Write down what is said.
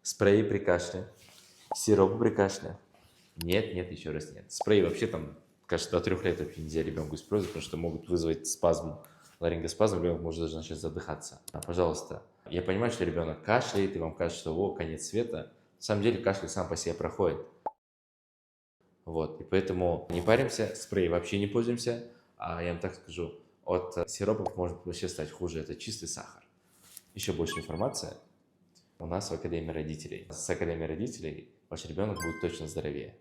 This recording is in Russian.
Спреи при кашле, сиропы при кашле. Нет, нет, еще раз нет. Спреи вообще там, кажется, до 3 лет вообще нельзя ребенку использовать, потому что могут вызвать спазм, ларингоспазм, ребенок может даже начать задыхаться. Пожалуйста, я понимаю, что ребенок кашляет, и вам кажется, что о, конец света. На самом деле кашель сам по себе проходит. Вот, и поэтому не паримся, спрей вообще не пользуемся, а я вам так скажу, от сиропов может вообще стать хуже, это чистый сахар. Еще больше информации у нас в Академии родителей. С Академией родителей ваш ребенок будет точно здоровее.